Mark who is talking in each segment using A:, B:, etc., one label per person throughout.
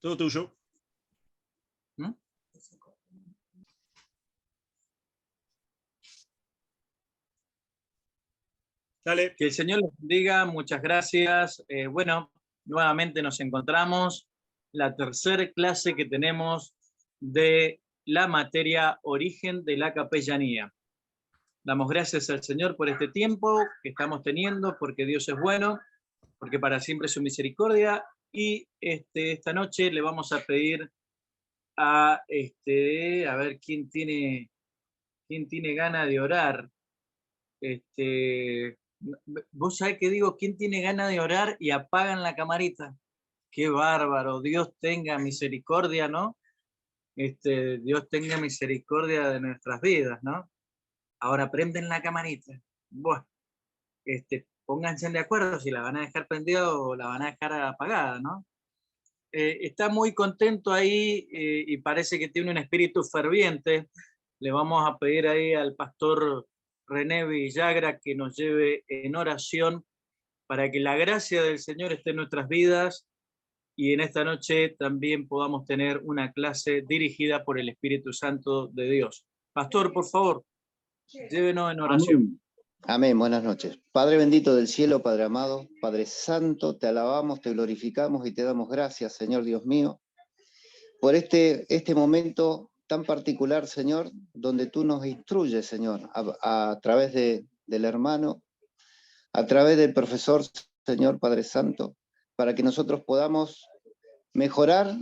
A: Todo tuyo.
B: ¿Mm?
A: Dale.
B: Que el Señor les bendiga, muchas gracias. Bueno, nuevamente nos encontramos. La tercera clase que tenemos de la materia Origen de la Capellanía. Damos gracias al Señor por este tiempo que estamos teniendo, porque Dios es bueno, porque para siempre es su misericordia. Y esta noche le vamos a pedir a ver quién tiene ganas de orar. Vos sabés que digo, ¿quién tiene ganas de orar y apagan la camarita? Qué bárbaro, Dios tenga misericordia, ¿no? Dios tenga misericordia de nuestras vidas, ¿no? Ahora prenden la camarita. Bueno, pónganse de acuerdo si la van a dejar prendida o la van a dejar apagada, ¿no? Está muy contento ahí y parece que tiene un espíritu ferviente. Le vamos a pedir ahí al pastor René Villagra que nos lleve en oración para que la gracia del Señor esté en nuestras vidas y en esta noche también podamos tener una clase dirigida por el Espíritu Santo de Dios. Pastor, por favor, llévenos en oración.
C: Amén. Amén, buenas noches. Padre bendito del cielo, Padre amado, Padre santo, te alabamos, te glorificamos y te damos gracias, Señor Dios mío, por este momento tan particular, Señor, donde tú nos instruyes, Señor, a través del hermano, a través del profesor, Señor Padre Santo, para que nosotros podamos mejorar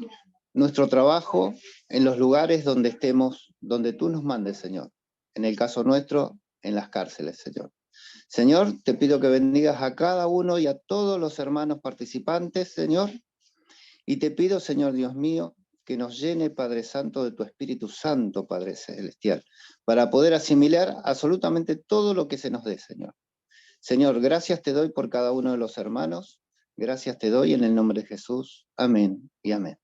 C: nuestro trabajo en los lugares donde estemos, donde tú nos mandes, Señor. En el caso nuestro, en las cárceles, Señor. Señor, te pido que bendigas a cada uno y a todos los hermanos participantes, Señor, y te pido, Señor Dios mío, que nos llene, Padre Santo, de tu Espíritu Santo, Padre Celestial, para poder asimilar absolutamente todo lo que se nos dé, Señor. Señor, gracias te doy por cada uno de los hermanos, gracias te doy en el nombre de Jesús. Amén y amén.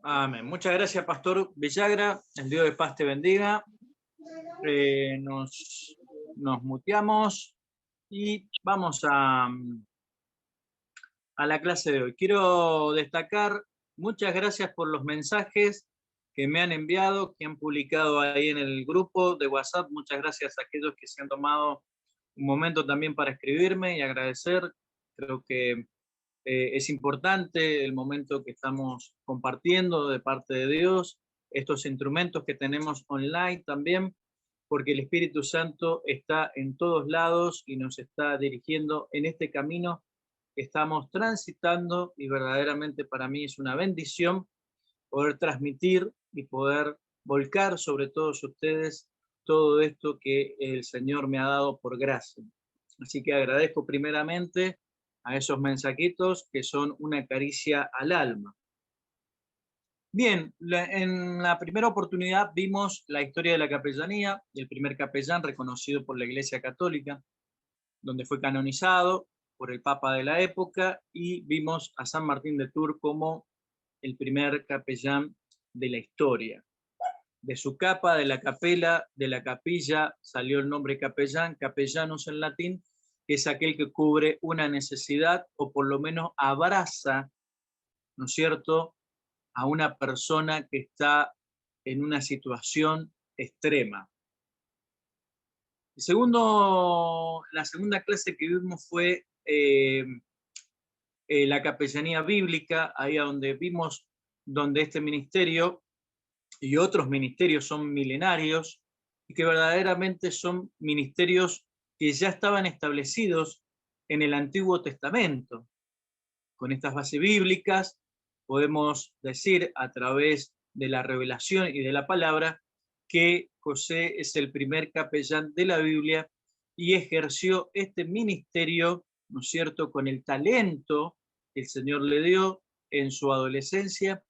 B: Amén. Muchas gracias, Pastor Villagra. El Dios de paz te bendiga. Nos muteamos y vamos a la clase de hoy. Quiero destacar, muchas gracias por los mensajes que me han enviado, que han publicado ahí en el grupo de WhatsApp. Muchas gracias a aquellos que se han tomado un momento también para escribirme y agradecer. Creo que es importante el momento que estamos compartiendo de parte de Dios, estos instrumentos que tenemos online también, porque el Espíritu Santo está en todos lados y nos está dirigiendo en este camino que estamos transitando y verdaderamente para mí es una bendición poder transmitir y poder volcar sobre todos ustedes todo esto que el Señor me ha dado por gracia. Así que agradezco primeramente a esos mensajitos que son una caricia al alma. Bien, en la primera oportunidad vimos la historia de la capellanía y el primer capellán reconocido por la Iglesia Católica, donde fue canonizado por el Papa de la época, y vimos a San Martín de Tours como el primer capellán de la historia. De su capa, de la capela, de la capilla, salió el nombre capellán, capellanus en latín, que es aquel que cubre una necesidad o por lo menos abraza, ¿no es cierto?, a una persona que está en una situación extrema. La segunda clase que vimos fue la capellanía bíblica, ahí donde vimos donde este ministerio y otros ministerios son milenarios y que verdaderamente son ministerios que ya estaban establecidos en el Antiguo Testamento. Con estas bases bíblicas podemos decir a través de la revelación y de la palabra que José es el primer capellán de la Biblia y ejerció este ministerio, ¿no es cierto?, con el talento que el Señor le dio en su adolescencia,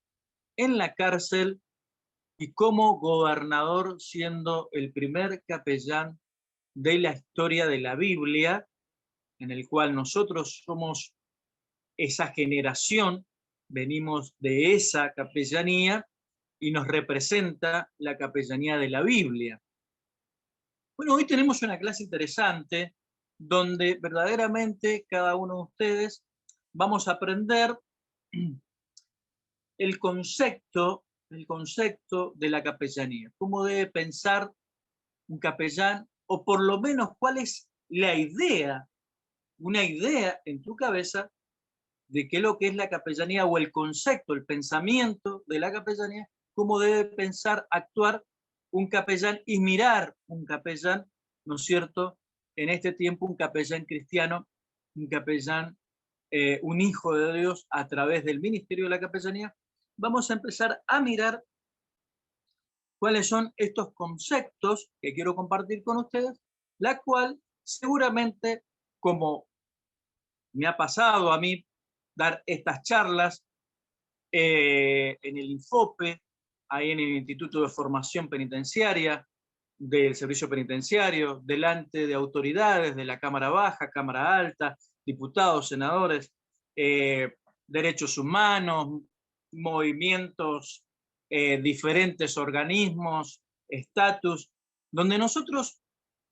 B: en la cárcel y como gobernador, siendo el primer capellán de la historia de la Biblia, en el cual nosotros somos esa generación, venimos de esa capellanía y nos representa la capellanía de la Biblia. Bueno, hoy tenemos una clase interesante donde verdaderamente cada uno de ustedes vamos a aprender el concepto de la capellanía. ¿Cómo debe pensar un capellán? O por lo menos, ¿cuál es la idea, una idea en tu cabeza de qué es lo que es la capellanía o el concepto, el pensamiento de la capellanía? ¿Cómo debe pensar, actuar un capellán y mirar un capellán, ¿no es cierto? En este tiempo, un capellán cristiano, un capellán, un hijo de Dios a través del ministerio de la capellanía. Vamos a empezar a mirar cuáles son estos conceptos que quiero compartir con ustedes, la cual seguramente, como me ha pasado a mí dar estas charlas en el INFOPE, ahí en el Instituto de Formación Penitenciaria, del Servicio Penitenciario, delante de autoridades de la Cámara Baja, Cámara Alta, diputados, senadores, derechos humanos, movimientos, diferentes organismos, estatus, donde nosotros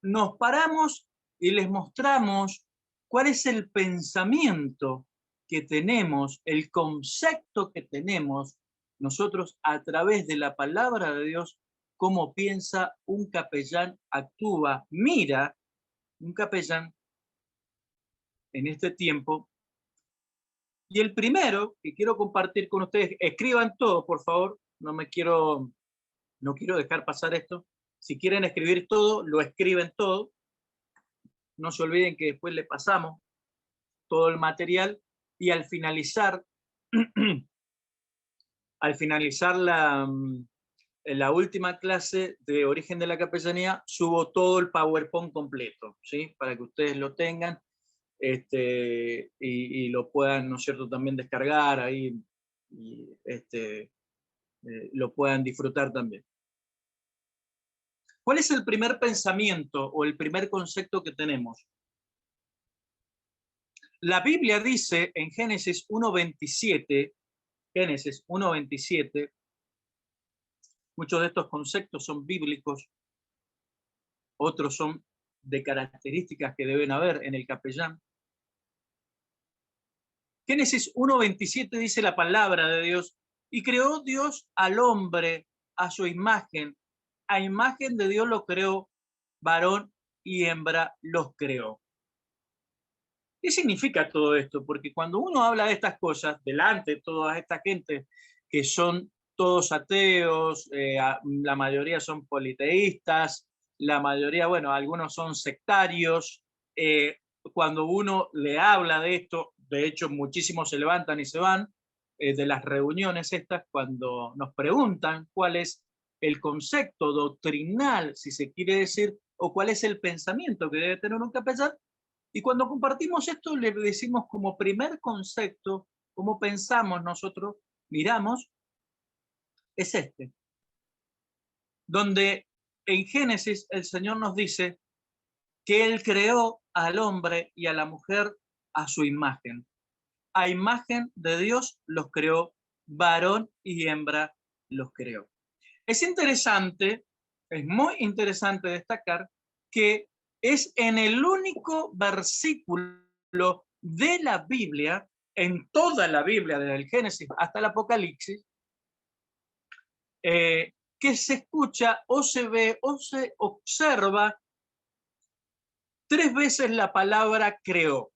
B: nos paramos y les mostramos cuál es el pensamiento que tenemos, el concepto que tenemos nosotros a través de la palabra de Dios, cómo piensa un capellán, actúa, mira un capellán en este tiempo. Y el primero que quiero compartir con ustedes, escriban todo, por favor, no quiero dejar pasar esto. Si quieren escribir todo, lo escriben todo. No se olviden que después le pasamos todo el material y al finalizar la última clase de origen de la capellanía, subo todo el PowerPoint completo, ¿sí? Para que ustedes lo tengan y lo puedan, ¿no es cierto?, también descargar ahí y lo puedan disfrutar también. ¿Cuál es el primer pensamiento o el primer concepto que tenemos? La Biblia dice en Génesis 1:27, muchos de estos conceptos son bíblicos, otros son de características que deben haber en el capellán. Génesis 1:27 dice la palabra de Dios: y creó Dios al hombre a su imagen de Dios lo creó, varón y hembra los creó. ¿Qué significa todo esto? Porque cuando uno habla de estas cosas, delante de toda esta gente que son todos ateos, la mayoría son politeístas, la mayoría, bueno, algunos son sectarios, cuando uno le habla de esto, de hecho muchísimos se levantan y se van de las reuniones estas cuando nos preguntan cuál es el concepto doctrinal, si se quiere decir, o cuál es el pensamiento que debe tener un capellán. Y cuando compartimos esto, le decimos como primer concepto, cómo pensamos nosotros, miramos, es este. Donde en Génesis el Señor nos dice que Él creó al hombre y a la mujer a su imagen. A imagen de Dios los creó, varón y hembra los creó. Es interesante, es muy interesante destacar que es en el único versículo de la Biblia, en toda la Biblia, desde el Génesis hasta el Apocalipsis, que se escucha o se ve o se observa 3 veces la palabra creó.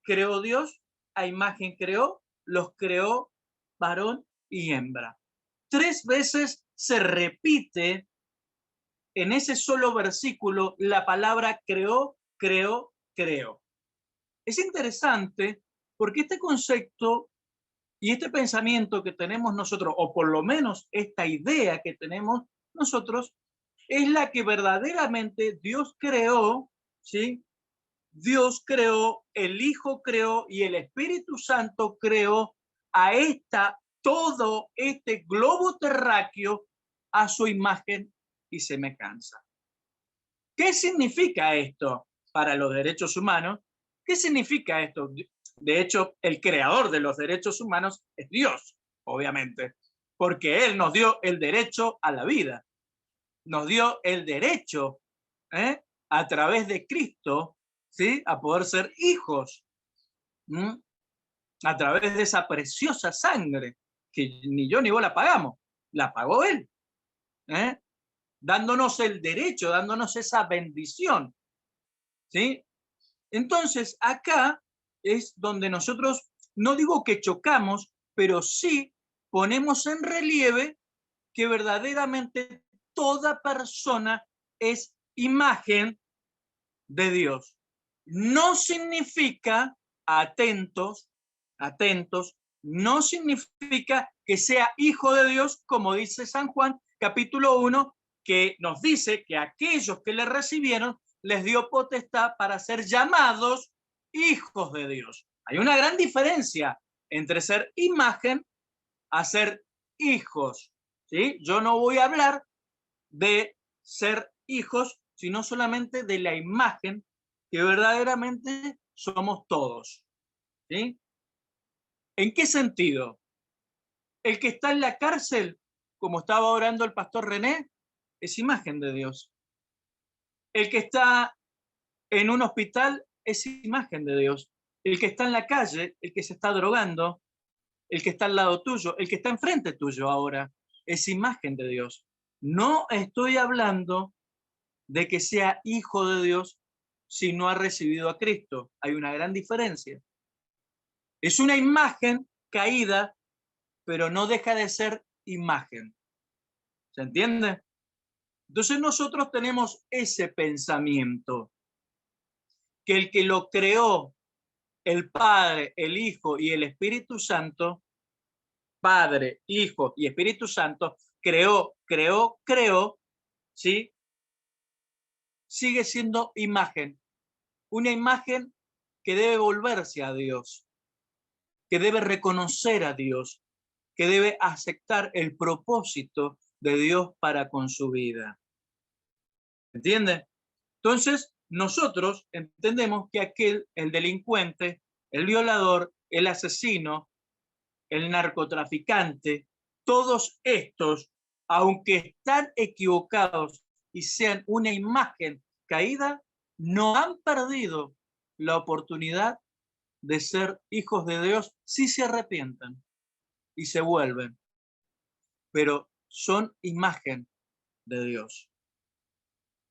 B: Creó Dios, a imagen creó, los creó varón y hembra. 3 veces se repite en ese solo versículo la palabra creó, creó, creó. Es interesante porque este concepto y este pensamiento que tenemos nosotros, o por lo menos esta idea que tenemos nosotros, es la que verdaderamente Dios creó, ¿sí? Dios creó, el Hijo creó y el Espíritu Santo creó a todo este globo terráqueo a su imagen y semejanza. ¿Qué significa esto para los derechos humanos? ¿Qué significa esto? De hecho, el creador de los derechos humanos es Dios, obviamente, porque Él nos dio el derecho a la vida, nos dio el derecho a través de Cristo, ¿sí?, a poder ser hijos. a través de esa preciosa sangre que ni yo ni vos la pagamos, la pagó Él, ¿eh? Dándonos el derecho, dándonos esa bendición, ¿sí? Entonces, acá es donde nosotros, no digo que chocamos, pero sí ponemos en relieve que verdaderamente toda persona es imagen de Dios. No significa, atentos, no significa que sea hijo de Dios, como dice San Juan, capítulo 1, que nos dice que aquellos que le recibieron les dio potestad para ser llamados hijos de Dios. Hay una gran diferencia entre ser imagen a ser hijos, ¿sí? Yo no voy a hablar de ser hijos, sino solamente de la imagen que verdaderamente somos todos, ¿sí? ¿En qué sentido? El que está en la cárcel, como estaba orando el pastor René, es imagen de Dios. El que está en un hospital es imagen de Dios. El que está en la calle, el que se está drogando, el que está al lado tuyo, el que está enfrente tuyo ahora, es imagen de Dios. No estoy hablando de que sea hijo de Dios si no ha recibido a Cristo. Hay una gran diferencia. Es una imagen caída, pero no deja de ser imagen. ¿Se entiende? Entonces nosotros tenemos ese pensamiento, que el que lo creó, el Padre, el Hijo y el Espíritu Santo, Padre, Hijo y Espíritu Santo, creó, ¿sí? Sigue siendo imagen. Una imagen que debe volverse a Dios, que debe reconocer a Dios, que debe aceptar el propósito de Dios para con su vida. ¿Entiende? Entonces, nosotros entendemos que aquel, el delincuente, el violador, el asesino, el narcotraficante, todos estos, aunque están equivocados y sean una imagen caída, no han perdido la oportunidad de ser hijos de Dios si se arrepienten y se vuelven, pero son imagen de Dios.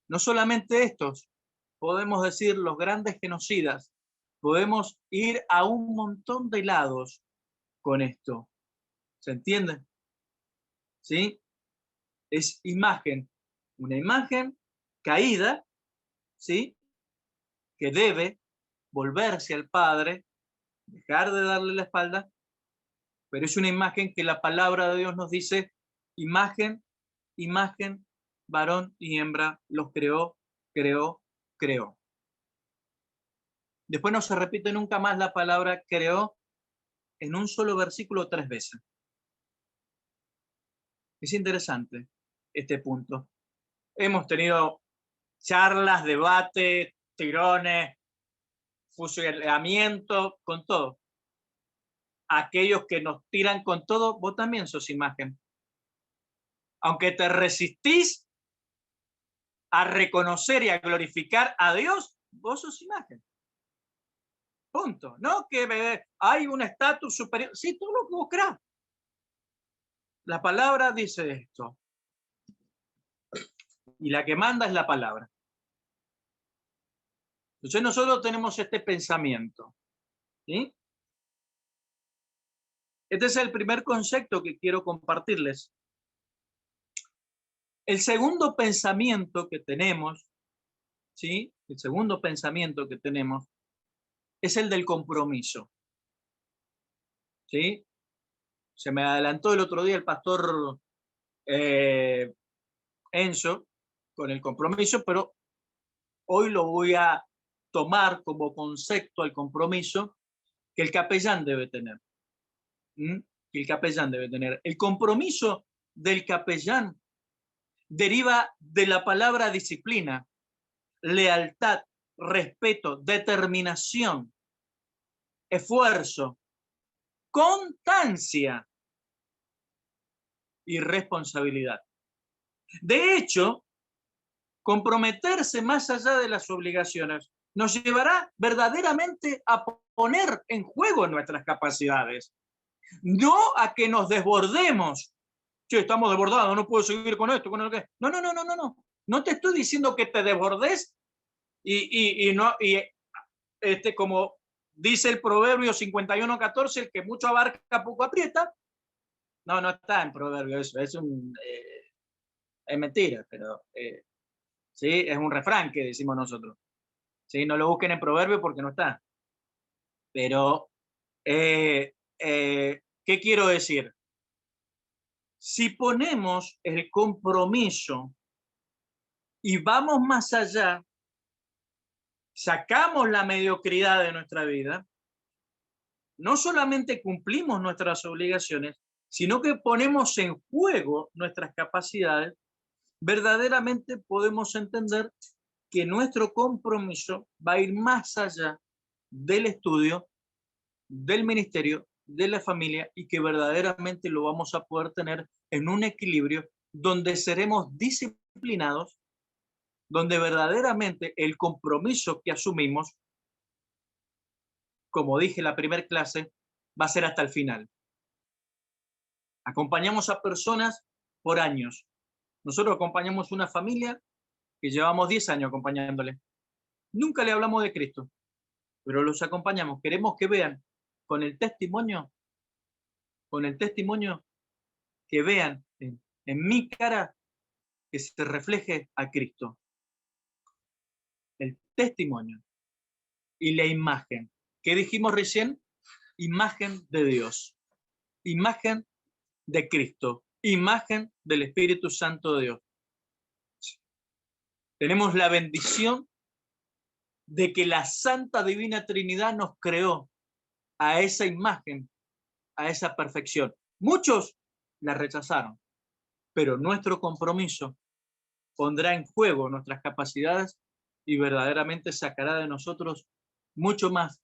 B: No solamente estos, podemos decir los grandes genocidas, podemos ir a un montón de lados con esto. ¿Se entiende? ¿Sí? Es imagen, una imagen caída, ¿sí? Que debe volverse al Padre, dejar de darle la espalda, pero es una imagen que la palabra de Dios nos dice, imagen, varón y hembra los creó. Después no se repite nunca más la palabra creó en un solo versículo 3 veces. Es interesante este punto. Hemos tenido charlas, debates, tirones, fusilamiento, con todo. Aquellos que nos tiran con todo, vos también sos imagen. Aunque te resistís a reconocer y a glorificar a Dios, vos sos imagen. Punto. No que hay un estatus superior. Sí, todo lo que vos creas. La palabra dice esto. Y la que manda es la palabra. Entonces nosotros tenemos este pensamiento. ¿Sí? Este es el primer concepto que quiero compartirles. El segundo pensamiento que tenemos, ¿sí? El segundo pensamiento que tenemos es el del compromiso. ¿Sí? Se me adelantó el otro día el pastor Enzo con el compromiso, pero hoy lo voy a tomar como concepto al compromiso que el capellán debe tener. Que el capellán debe tener. El compromiso del capellán deriva de la palabra disciplina, lealtad, respeto, determinación, esfuerzo, constancia y responsabilidad. De hecho, comprometerse más allá de las obligaciones nos llevará verdaderamente a poner en juego nuestras capacidades, no a que nos desbordemos. Che, estamos desbordados, no puedo seguir con esto, con lo que. No, no, no, no, no, no. No te estoy diciendo que te desbordes como dice el Proverbio 51:14, el que mucho abarca, poco aprieta. No, no está en Proverbio eso, es mentira, pero sí, es un refrán que decimos nosotros. Sí, no lo busquen en Proverbio porque no está. Pero, ¿qué quiero decir? Si ponemos el compromiso y vamos más allá, sacamos la mediocridad de nuestra vida, no solamente cumplimos nuestras obligaciones, sino que ponemos en juego nuestras capacidades, verdaderamente podemos entender que nuestro compromiso va a ir más allá del estudio, del ministerio, de la familia, y que verdaderamente lo vamos a poder tener en un equilibrio donde seremos disciplinados, donde verdaderamente el compromiso que asumimos, como dije en la primera clase, va a ser hasta el final. Acompañamos a personas por años. Nosotros acompañamos una familia que llevamos 10 años acompañándole. Nunca le hablamos de Cristo, pero los acompañamos. Queremos que vean con el testimonio, que vean en mi cara que se refleje a Cristo. El testimonio y la imagen. ¿Qué dijimos recién? Imagen de Dios, imagen de Cristo, imagen del Espíritu Santo de Dios. Tenemos la bendición de que la Santa Divina Trinidad nos creó a esa imagen, a esa perfección. Muchos la rechazaron, pero nuestro compromiso pondrá en juego nuestras capacidades y verdaderamente sacará de nosotros mucho más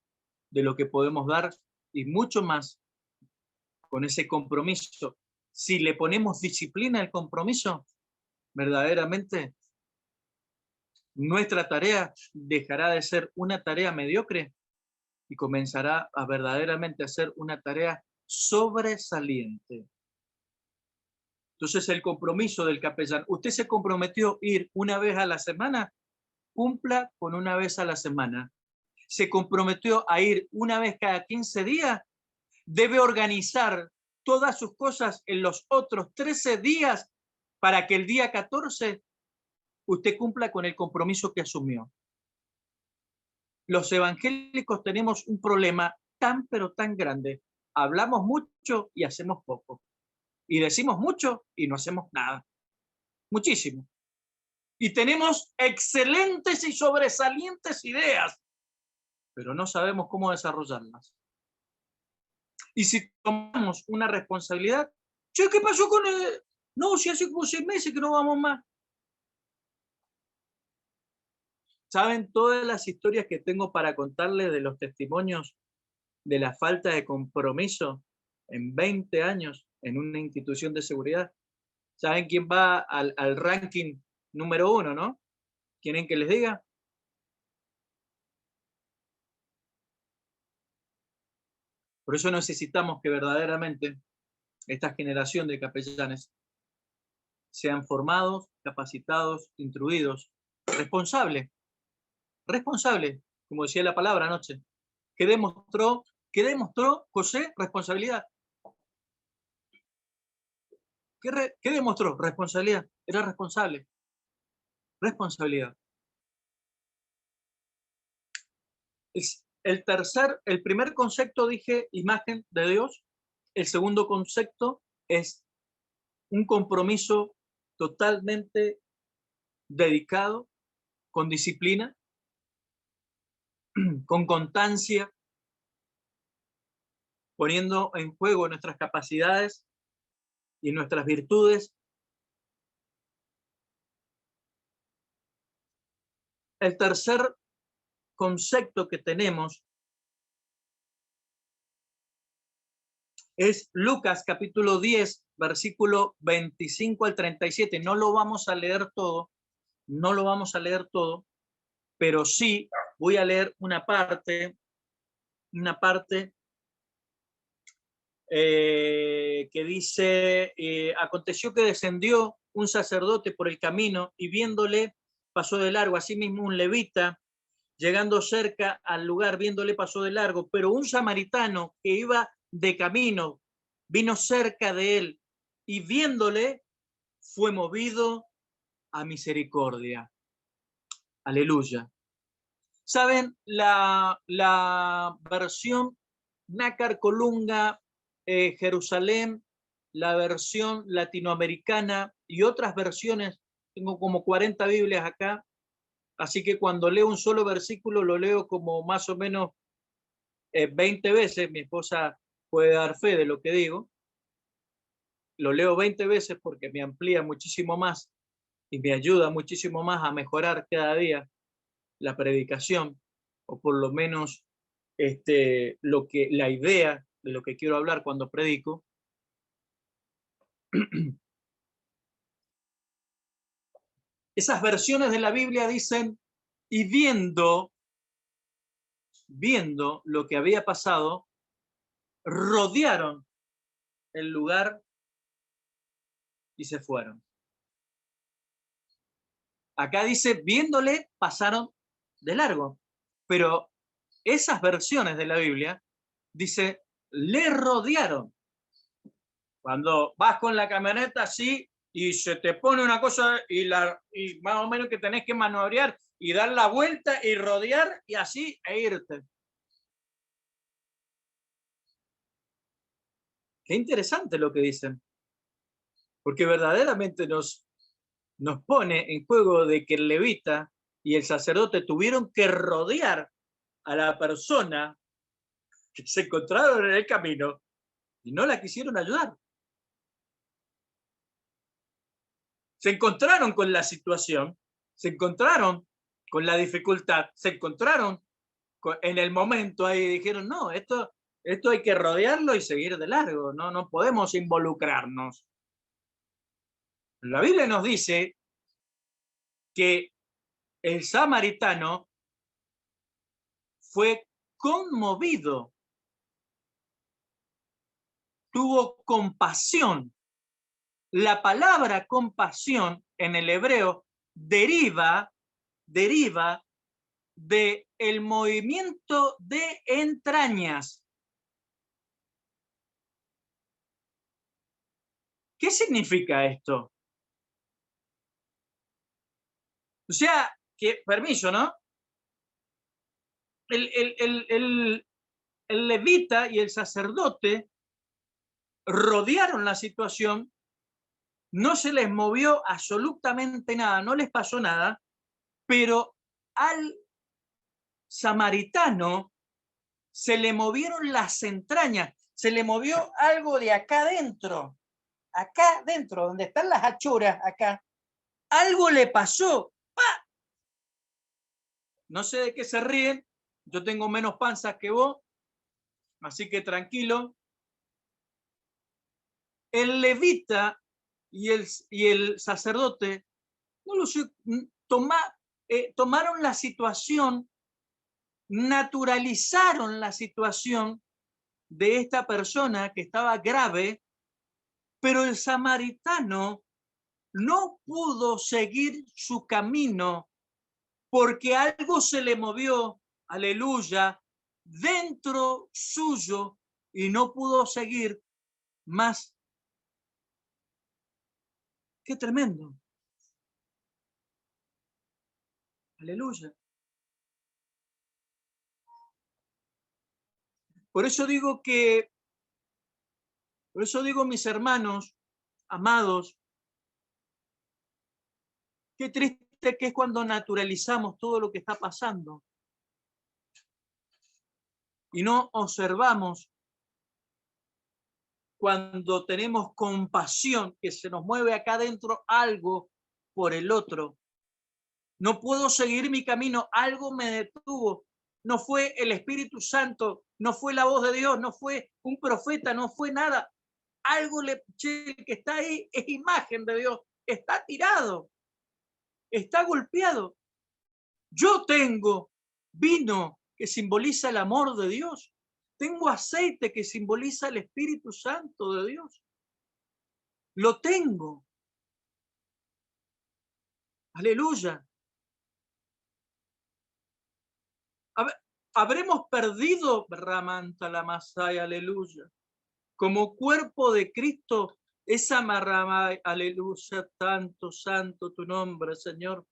B: de lo que podemos dar y mucho más con ese compromiso. Si le ponemos disciplina al compromiso, verdaderamente nuestra tarea dejará de ser una tarea mediocre y comenzará a verdaderamente a ser una tarea sobresaliente. Entonces, el compromiso del capellán, usted se comprometió a ir una vez a la semana, cumpla con una vez a la semana. Se comprometió a ir una vez cada 15 días, debe organizar todas sus cosas en los otros 13 días para que el día 14 usted cumpla con el compromiso que asumió. Los evangélicos tenemos un problema tan pero tan grande. Hablamos mucho y hacemos poco. Y decimos mucho y no hacemos nada. Muchísimo. Y tenemos excelentes y sobresalientes ideas, pero no sabemos cómo desarrollarlas. Y si tomamos una responsabilidad, che, ¿qué pasó con el? No, si hace como 6 meses que no vamos más. ¿Saben todas las historias que tengo para contarles de los testimonios de la falta de compromiso en 20 años en una institución de seguridad? ¿Saben quién va al ranking número 1, no? ¿Quieren que les diga? Por eso necesitamos que verdaderamente esta generación de capellanes sean formados, capacitados, instruidos, responsables, como decía la palabra anoche. ¿Qué demostró José? Responsabilidad. ¿Qué demostró? Responsabilidad. Era responsable. Responsabilidad. El primer concepto dije imagen de Dios. El segundo concepto es un compromiso totalmente dedicado, con disciplina, con constancia, poniendo en juego nuestras capacidades y nuestras virtudes. El tercer concepto que tenemos es Lucas capítulo 10, versículo 25 al 37. No lo vamos a leer todo, pero sí voy a leer una parte que dice, aconteció que descendió un sacerdote por el camino y viéndole pasó de largo, asimismo un levita, llegando cerca al lugar, viéndole pasó de largo, pero un samaritano que iba de camino vino cerca de él y viéndole fue movido a misericordia. Aleluya. ¿Saben? La versión Nácar Colunga, Jerusalén, la versión latinoamericana y otras versiones, tengo como 40 Biblias acá, así que cuando leo un solo versículo lo leo como más o menos 20 veces, mi esposa puede dar fe de lo que digo, lo leo 20 veces porque me amplía muchísimo más y me ayuda muchísimo más a mejorar cada día la predicación, o por lo menos la idea de lo que quiero hablar cuando predico. Esas versiones de la Biblia dicen, y viendo lo que había pasado, rodearon el lugar y se fueron. Acá dice, viéndole, pasaron de largo. Pero esas versiones de la Biblia dice, le rodearon. Cuando vas con la camioneta así y se te pone una cosa y más o menos que tenés que manobrear y dar la vuelta y rodear y así e irte. Qué interesante lo que dicen. Porque verdaderamente nos pone en juego de que el levita y el sacerdote tuvieron que rodear a la persona que se encontraron en el camino y no la quisieron ayudar. Se encontraron con la situación, se encontraron con la dificultad, se encontraron en el momento ahí y dijeron, no, esto hay que rodearlo y seguir de largo, no podemos involucrarnos. La Biblia nos dice que el samaritano fue conmovido, tuvo compasión. La palabra compasión en el hebreo deriva de el movimiento de entrañas. ¿Qué significa esto? O sea, que, permiso, ¿no? El levita y el sacerdote rodearon la situación, no se les movió absolutamente nada, no les pasó nada, pero al samaritano se le movieron las entrañas, se le movió algo de acá adentro, donde están las achuras, acá, algo le pasó. ¡Pah! No sé de qué se ríen, yo tengo menos panzas que vos, así que tranquilo. El levita y el sacerdote, no lo sé, tomaron la situación, naturalizaron la situación de esta persona que estaba grave, pero el samaritano no pudo seguir su camino porque algo se le movió, aleluya, dentro suyo y no pudo seguir más. ¡Qué tremendo! Aleluya. Por eso digo, mis hermanos, amados, qué triste que es cuando naturalizamos todo lo que está pasando y no observamos cuando tenemos compasión, que se nos mueve acá adentro algo por el otro. No puedo seguir mi camino, algo me detuvo. No fue el Espíritu Santo, no fue la voz de Dios, no fue un profeta, no fue nada. Algo el que está ahí es imagen de Dios, está tirado, está golpeado. Yo tengo vino que simboliza el amor de Dios. Tengo aceite que simboliza el Espíritu Santo de Dios. Lo tengo. Aleluya. Habremos perdido, Ramanta la Masaya, aleluya. Como cuerpo de Cristo, esa marrama, aleluya, tanto santo tu nombre, Señor.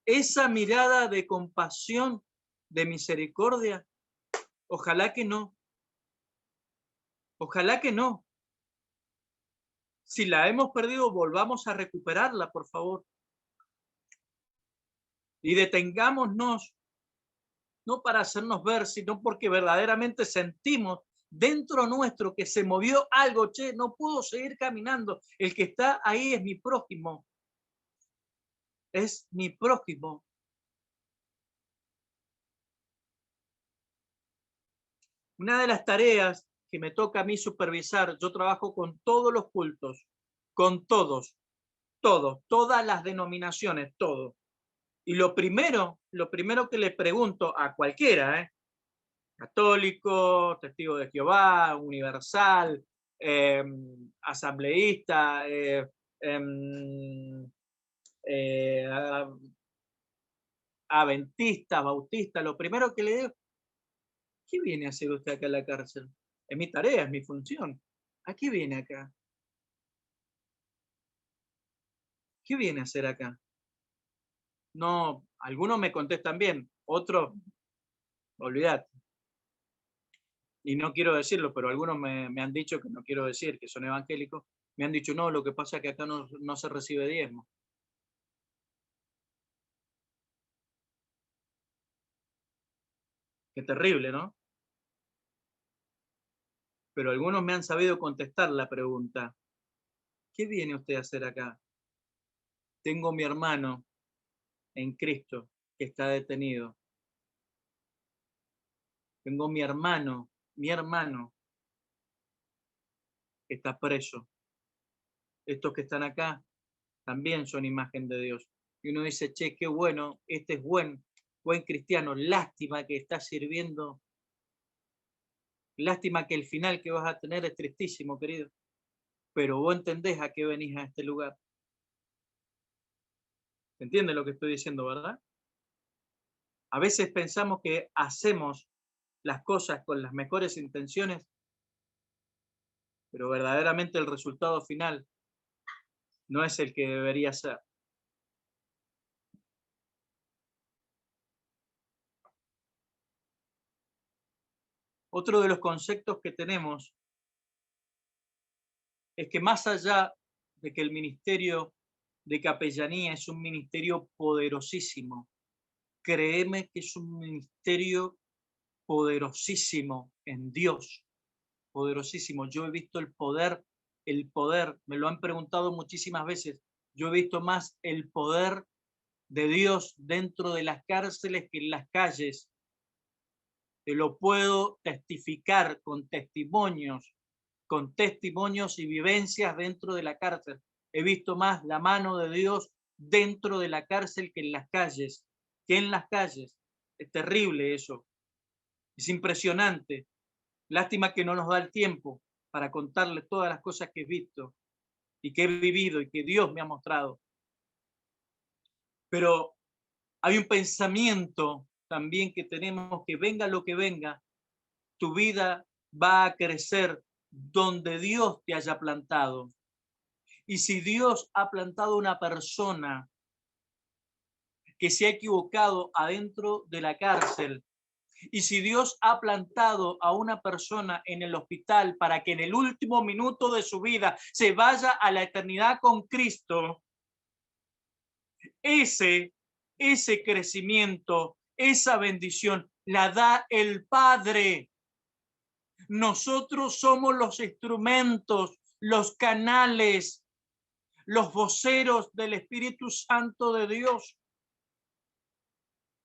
B: Esa mirada de compasión, de misericordia, ojalá que no. Ojalá que no. Si la hemos perdido, volvamos a recuperarla, por favor. Y detengámonos, no para hacernos ver, sino porque verdaderamente sentimos dentro nuestro que se movió algo, che, no puedo seguir caminando. El que está ahí es mi prójimo. Es mi prójimo. Una de las tareas que me toca a mí supervisar, yo trabajo con todos los cultos, con todas las denominaciones, todo. Y lo primero que le pregunto a cualquiera, católico, testigo de Jehová, universal, asambleísta, adventista, bautista, lo primero que le digo, ¿qué viene a hacer usted acá en la cárcel? Es mi tarea, es mi función. ¿A qué viene acá? ¿Qué viene a hacer acá? No, algunos me contestan bien, otros, olvídate. Y no quiero decirlo, pero algunos me han dicho, que no quiero decir, que son evangélicos, me han dicho, no, lo que pasa es que acá no se recibe diezmo. Qué terrible, ¿no? Pero algunos me han sabido contestar la pregunta, ¿qué viene usted a hacer acá? Tengo mi hermano en Cristo que está detenido. Tengo mi hermano que está preso. Estos que están acá también son imagen de Dios. Y uno dice, che, qué bueno, este es buen cristiano. Lástima que está sirviendo. Lástima que el final que vas a tener es tristísimo, querido. Pero vos entendés a qué venís a este lugar. ¿Se entiende lo que estoy diciendo, verdad? A veces pensamos que hacemos las cosas con las mejores intenciones, pero verdaderamente el resultado final no es el que debería ser. Otro de los conceptos que tenemos es que más allá de que el ministerio de capellanía es un ministerio poderosísimo, créeme que es un ministerio poderosísimo en Dios, poderosísimo. Yo he visto el poder, me lo han preguntado muchísimas veces, yo he visto más el poder de Dios dentro de las cárceles que en las calles. Te lo puedo testificar con testimonios y vivencias dentro de la cárcel. He visto más la mano de Dios dentro de la cárcel que en las calles. Es terrible eso. Es impresionante. Lástima que no nos da el tiempo para contarles todas las cosas que he visto y que he vivido y que Dios me ha mostrado. Pero hay un pensamiento también que tenemos, que venga lo que venga, tu vida va a crecer donde Dios te haya plantado. Y si Dios ha plantado una persona que se ha equivocado adentro de la cárcel, y si Dios ha plantado a una persona en el hospital para que en el último minuto de su vida se vaya a la eternidad con Cristo, ese crecimiento, esa bendición la da el Padre. Nosotros somos los instrumentos, los canales, los voceros del Espíritu Santo de Dios.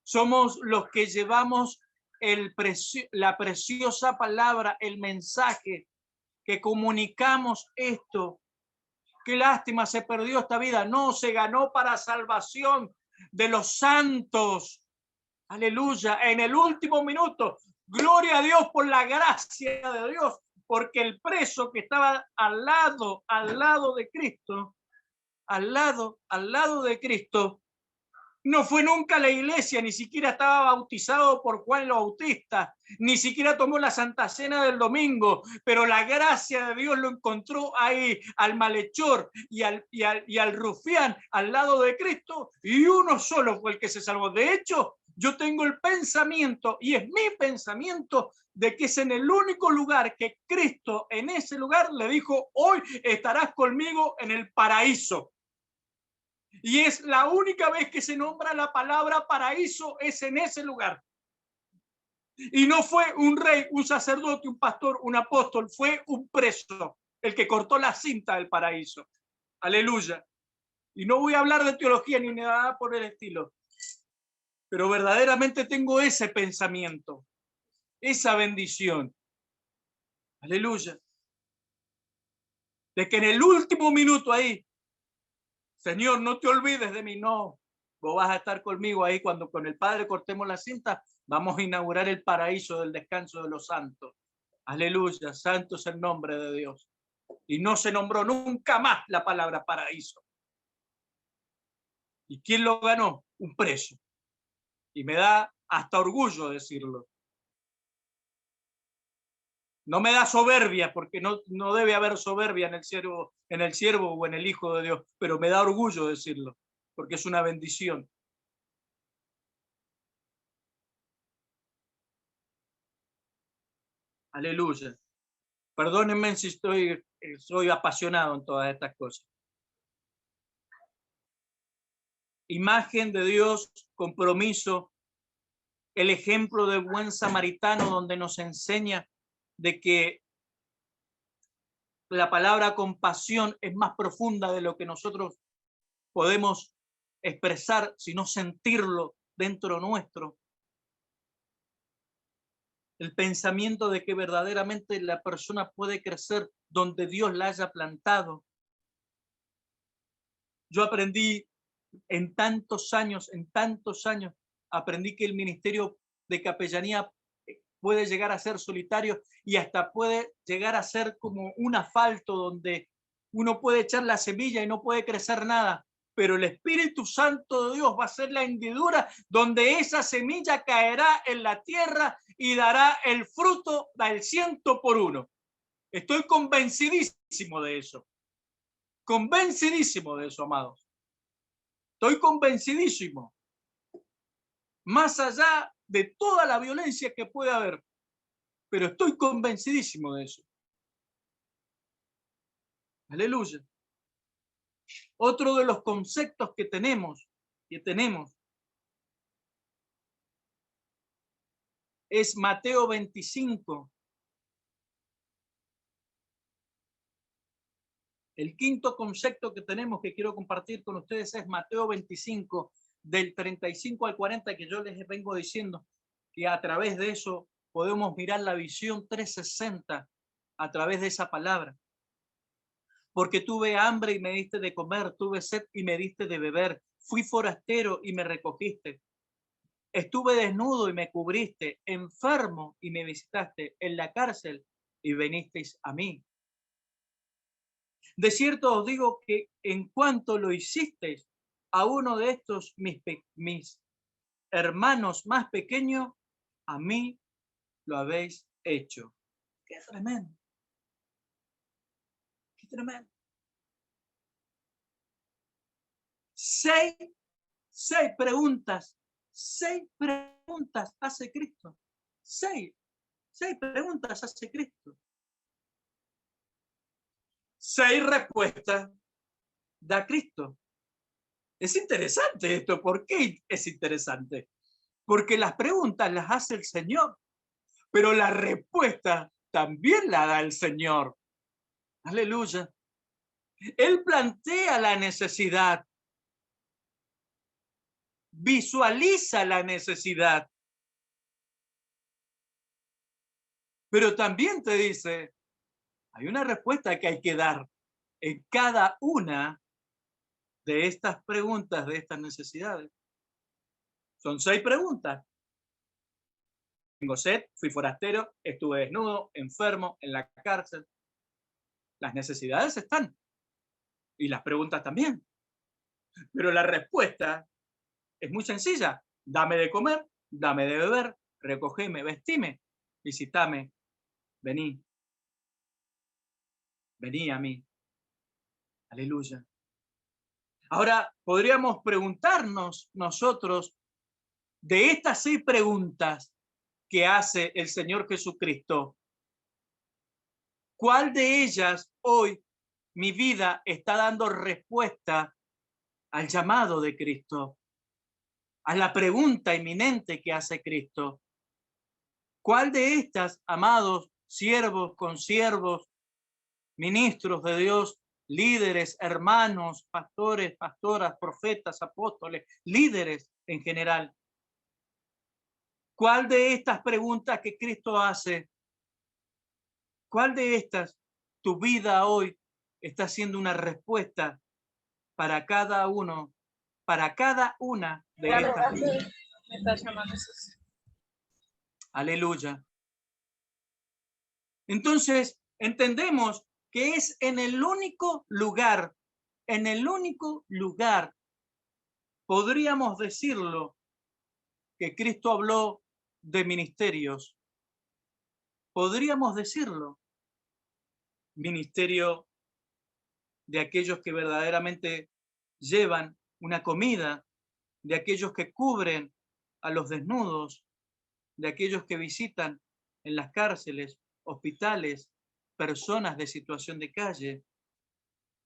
B: Somos los que llevamos la preciosa palabra, el mensaje, que comunicamos esto. Qué lástima, se perdió esta vida. No, se ganó para salvación de los santos. Aleluya, en el último minuto. Gloria a Dios por la gracia de Dios, porque el preso que estaba al lado de Cristo, al lado de Cristo, no fue nunca a la iglesia, ni siquiera estaba bautizado por Juan el Bautista, ni siquiera tomó la Santa Cena del domingo, pero la gracia de Dios lo encontró ahí, al malhechor y al rufián al lado de Cristo, y uno solo fue el que se salvó. De hecho, yo tengo el pensamiento, y es mi pensamiento, de que es en el único lugar que Cristo en ese lugar le dijo: hoy estarás conmigo en el paraíso. Y es la única vez que se nombra la palabra paraíso, es en ese lugar. Y no fue un rey, un sacerdote, un pastor, un apóstol, fue un preso el que cortó la cinta del paraíso. Aleluya. Y no voy a hablar de teología ni nada por el estilo, pero verdaderamente tengo ese pensamiento, esa bendición. Aleluya. De que en el último minuto ahí, Señor, no te olvides de mí. No, vos vas a estar conmigo ahí cuando con el Padre cortemos la cinta. Vamos a inaugurar el paraíso del descanso de los santos. Aleluya, santo es el nombre de Dios. Y no se nombró nunca más la palabra paraíso. ¿Y quién lo ganó? Un preso. Y me da hasta orgullo decirlo. No me da soberbia, porque no debe haber soberbia en el siervo o en el Hijo de Dios, pero me da orgullo decirlo, porque es una bendición. Aleluya. Perdónenme si soy apasionado en todas estas cosas. Imagen de Dios, compromiso, el ejemplo del buen samaritano, donde nos enseña de que la palabra compasión es más profunda de lo que nosotros podemos expresar, sino sentirlo dentro nuestro. El pensamiento de que verdaderamente la persona puede crecer donde Dios la haya plantado. Yo aprendí en tantos años, aprendí que el ministerio de capellanía puede llegar a ser solitario y hasta puede llegar a ser como un asfalto donde uno puede echar la semilla y no puede crecer nada, pero el Espíritu Santo de Dios va a ser la hendidura donde esa semilla caerá en la tierra y dará el fruto del 100%. Estoy convencidísimo de eso. Convencidísimo de eso, amados. Estoy convencidísimo. Más allá de toda la violencia que puede haber, pero estoy convencidísimo de eso. Aleluya. Otro de los conceptos que tenemos es Mateo 25. El quinto concepto que tenemos que quiero compartir con ustedes es Mateo 25, del 35 al 40, que yo les vengo diciendo que a través de eso podemos mirar la visión 360 a través de esa palabra. Porque tuve hambre y me diste de comer, tuve sed y me diste de beber, fui forastero y me recogiste. Estuve desnudo y me cubriste, enfermo y me visitaste, en la cárcel y vinisteis a mí. De cierto os digo que en cuanto lo hicisteis a uno de estos mis hermanos más pequeños, a mí lo habéis hecho. ¡Qué tremendo! ¡Qué tremendo! Seis preguntas hace Cristo. Seis preguntas hace Cristo. 6 respuestas da Cristo. Es interesante esto. ¿Por qué es interesante? Porque las preguntas las hace el Señor, pero la respuesta también la da el Señor. Aleluya. Él plantea la necesidad, visualiza la necesidad, pero también te dice, hay una respuesta que hay que dar en cada una de estas preguntas, de estas necesidades. Son 6 preguntas, Tengo sed, fui forastero, estuve desnudo, enfermo, en la cárcel. Las necesidades están. Y las preguntas también. Pero la respuesta es muy sencilla. Dame de comer, dame de beber, recogeme, vestime, visitame, vení. Vení a mí. Aleluya. Ahora, podríamos preguntarnos nosotros de estas 6 preguntas que hace el Señor Jesucristo, ¿cuál de ellas hoy mi vida está dando respuesta al llamado de Cristo, a la pregunta inminente que hace Cristo? ¿Cuál de estas, amados siervos, consiervos, ministros de Dios, líderes, hermanos, pastores, pastoras, profetas, apóstoles, líderes en general, cuál de estas preguntas que Cristo hace, cuál de estas tu vida hoy está siendo una respuesta para cada uno, para cada una de estas vidas? Aleluya. Entonces, entendemos que es en el único lugar, podríamos decirlo, que Cristo habló de ministerios. Podríamos decirlo. Ministerio de aquellos que verdaderamente llevan una comida, de aquellos que cubren a los desnudos, de aquellos que visitan en las cárceles, hospitales, personas de situación de calle.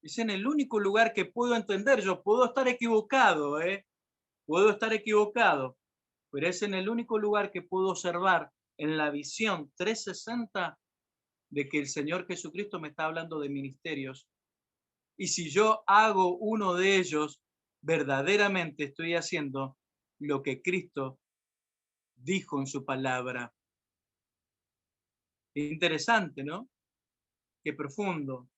B: Es en el único lugar que puedo entender. Yo puedo estar equivocado, puedo estar equivocado, pero es en el único lugar que puedo observar en la visión 360 de que el Señor Jesucristo me está hablando de ministerios. Y si yo hago uno de ellos, verdaderamente estoy haciendo lo que Cristo dijo en su palabra. Interesante, ¿no? Qué profundo,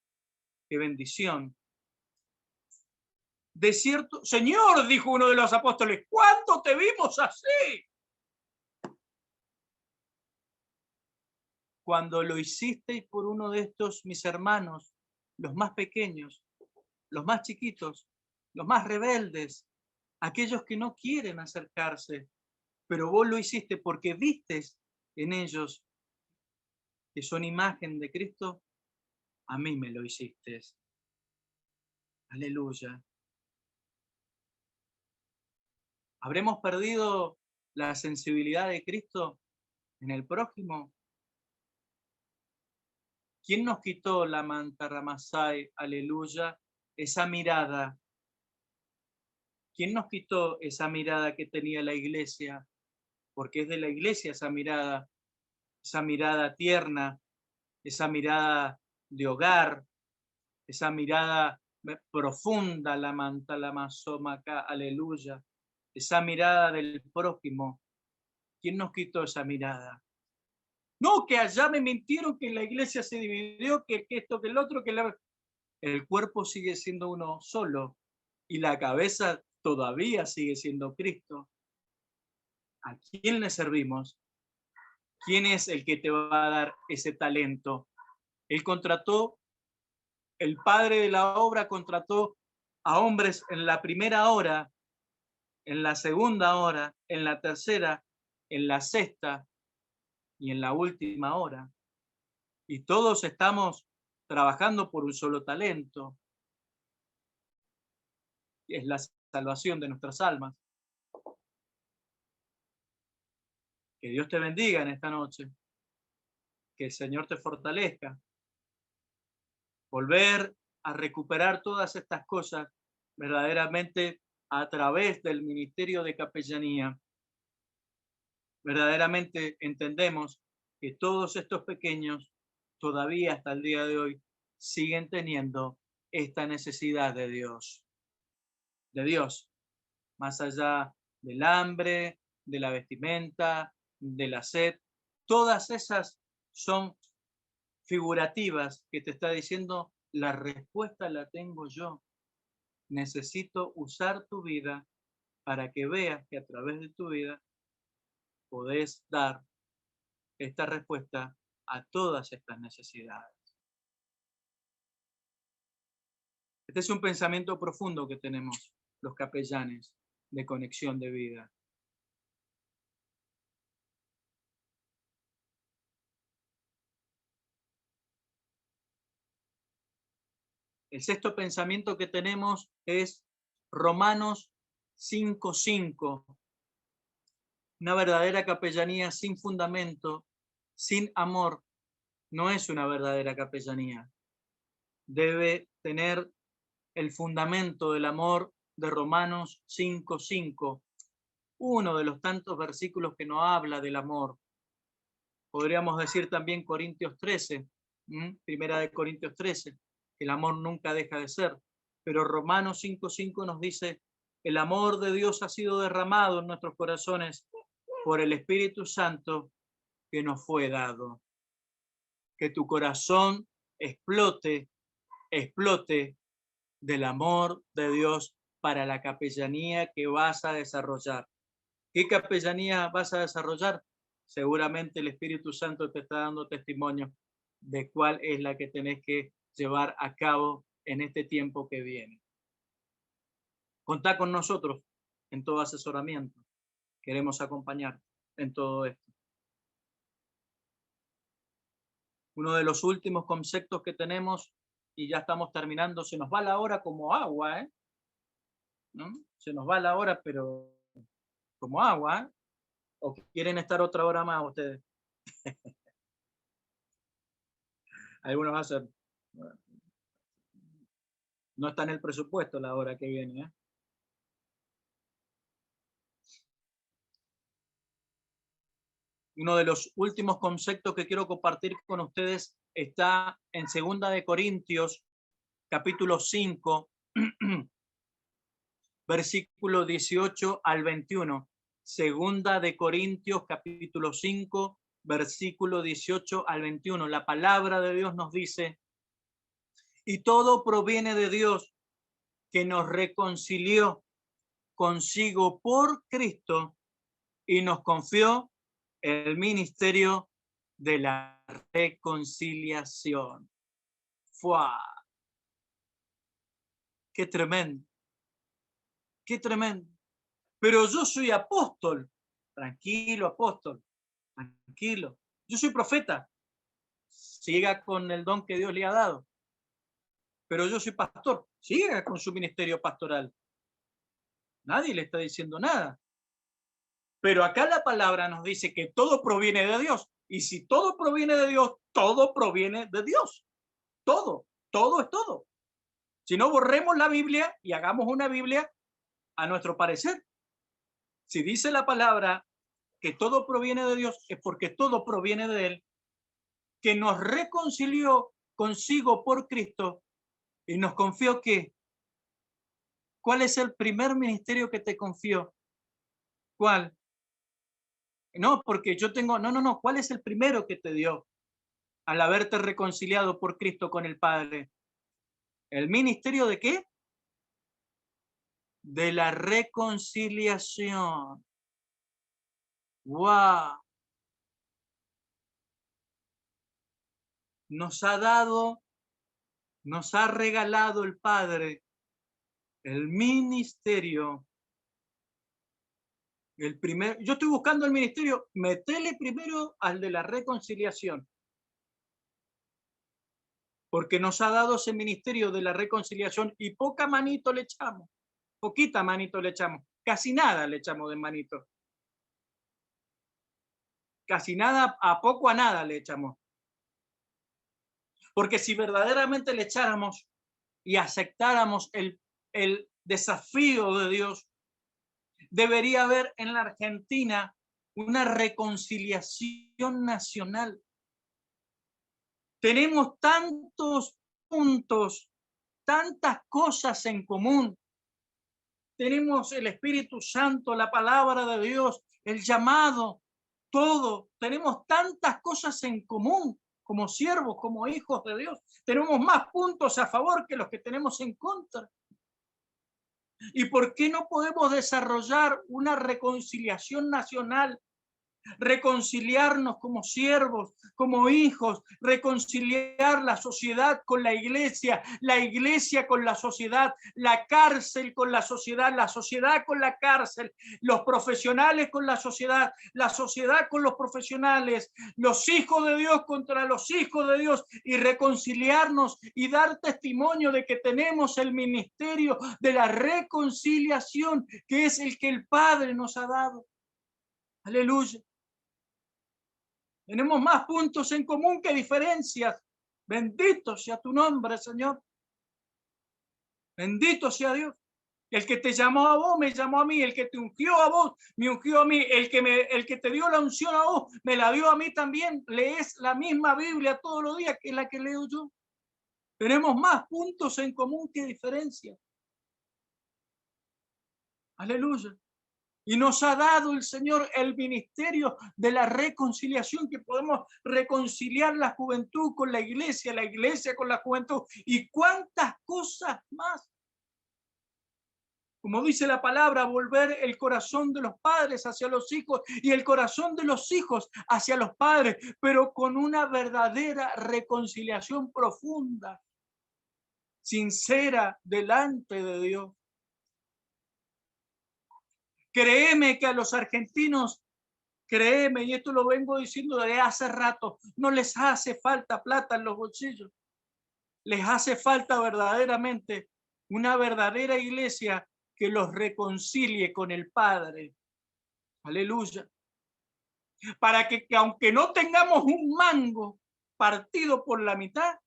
B: qué bendición. De cierto, Señor, dijo uno de los apóstoles, ¿cuánto te vimos así? Cuando lo hicisteis por uno de estos mis hermanos, los más pequeños, los más chiquitos, los más rebeldes, aquellos que no quieren acercarse, pero vos lo hiciste porque vistes en ellos que son imagen de Cristo, a mí me lo hiciste. Aleluya. ¿Habremos perdido la sensibilidad de Cristo en el prójimo? ¿Quién nos quitó la mantaramasai, aleluya, esa mirada? ¿Quién nos quitó esa mirada que tenía la iglesia? Porque es de la iglesia esa mirada tierna, esa mirada de hogar, esa mirada profunda, la mantalamasomaka, aleluya, esa mirada del prójimo. ¿Quién nos quitó esa mirada? No, que allá me mintieron, que la iglesia se dividió, que esto, que el otro, el cuerpo sigue siendo uno solo y la cabeza todavía sigue siendo Cristo. ¿A quién le servimos? ¿Quién es el que te va a dar ese talento? Él contrató, el padre de la obra contrató a hombres en la primera hora, en la segunda hora, en la tercera, en la sexta y en la última hora. Y todos estamos trabajando por un solo talento, que es la salvación de nuestras almas. Que Dios te bendiga en esta noche. Que el Señor te fortalezca. Volver a recuperar todas estas cosas verdaderamente a través del ministerio de capellanía. Verdaderamente entendemos que todos estos pequeños todavía hasta el día de hoy siguen teniendo esta necesidad de Dios. De Dios, más allá del hambre, de la vestimenta, de la sed. Todas esas son figurativas que te está diciendo, la respuesta la tengo yo. Necesito usar tu vida para que veas que a través de tu vida podés dar está respuesta a todas estas necesidades. Este es un pensamiento profundo que tenemos los capellanes de Conexión de Vida. El sexto pensamiento que tenemos es Romanos 5:5. Una verdadera capellanía sin fundamento, sin amor, no es una verdadera capellanía. Debe tener el fundamento del amor de Romanos 5:5, uno de los tantos versículos que nos habla del amor. Podríamos decir también Corintios 13, primera de Corintios 13, que el amor nunca deja de ser. Pero Romanos 5:5 nos dice, el amor de Dios ha sido derramado en nuestros corazones por el Espíritu Santo que nos fue dado. Que tu corazón explote del amor de Dios para la capellanía que vas a desarrollar. ¿Qué capellanía vas a desarrollar? Seguramente el Espíritu Santo te está dando testimonio de cuál es la que tenés que llevar a cabo en este tiempo que viene. Contá con nosotros en todo asesoramiento. Queremos acompañar en todo esto. Uno de los últimos conceptos que tenemos, y ya estamos terminando, se nos va la hora como agua, ¿eh? ¿No? Se nos va la hora, pero como agua, ¿eh? ¿O quieren estar otra hora más ustedes? Algunos van a ser, no está en el presupuesto la hora que viene, ¿eh? Uno de los últimos conceptos que quiero compartir con ustedes está en 2 de Corintios, capítulo 5, versículo 18 al 21. 2 de Corintios, capítulo 5, versículo 18 al 21. La palabra de Dios nos dice, y todo proviene de Dios, que nos reconcilió consigo por Cristo y nos confió el ministerio de la reconciliación. ¡Fua! ¡Qué tremendo! ¡Qué tremendo! Pero yo soy apóstol. Tranquilo, apóstol. Tranquilo. Yo soy profeta. Siga con el don que Dios le ha dado. Pero yo soy pastor. Siga con su ministerio pastoral. Nadie le está diciendo nada. Pero acá la palabra nos dice que todo proviene de Dios. Y si todo proviene de Dios, todo proviene de Dios. Todo es todo. Si no, borremos la Biblia y hagamos una Biblia a nuestro parecer. Si dice la palabra que todo proviene de Dios, es porque todo proviene de Él, que nos reconcilió consigo por Cristo y nos confió que, ¿cuál es el primer ministerio que te confió? ¿Cuál? No, porque yo tengo, no, ¿cuál es el primero que te dio al haberte reconciliado por Cristo con el Padre? ¿El ministerio de qué? De la reconciliación. ¡Wow! Nos ha regalado el Padre el ministerio. Yo estoy buscando el ministerio, metele primero al de la reconciliación. Porque nos ha dado ese ministerio de la reconciliación y poca manito le echamos. Poquita manito le echamos. Casi nada le echamos de manito. Casi nada, a poco a nada le echamos. Porque si verdaderamente le echáramos y aceptáramos el desafío de Dios, debería haber en la Argentina una reconciliación nacional. Tenemos tantos puntos, tantas cosas en común. Tenemos el Espíritu Santo, la palabra de Dios, el llamado, todo. Tenemos tantas cosas en común como siervos, como hijos de Dios. Tenemos más puntos a favor que los que tenemos en contra. ¿Y por qué no podemos desarrollar una reconciliación nacional reconciliarnos como siervos, como hijos, reconciliar la sociedad con la iglesia con la sociedad, la cárcel con la sociedad con la cárcel, los profesionales con la sociedad con los profesionales, los hijos de Dios contra los hijos de Dios, y reconciliarnos y dar testimonio de que tenemos el ministerio de la reconciliación, que es el que el Padre nos ha dado. Aleluya. Tenemos más puntos en común que diferencias. Bendito sea tu nombre, Señor. Bendito sea Dios. El que te llamó a vos, me llamó a mí. El que te ungió a vos, me ungió a mí. El que te dio la unción a vos, me la dio a mí también. Lees la misma Biblia todos los días que la que leo yo. Tenemos más puntos en común que diferencias. Aleluya. Y nos ha dado el Señor el ministerio de la reconciliación, que podemos reconciliar la juventud con la iglesia con la juventud, y cuántas cosas más. Como dice la palabra, volver el corazón de los padres hacia los hijos y el corazón de los hijos hacia los padres, pero con una verdadera reconciliación profunda, sincera, delante de Dios. Créeme que a los argentinos, créeme, y esto lo vengo diciendo desde hace rato, no les hace falta plata en los bolsillos. Les hace falta verdaderamente una verdadera iglesia que los reconcilie con el Padre. Aleluya. Para que aunque no tengamos un mango partido por la mitad,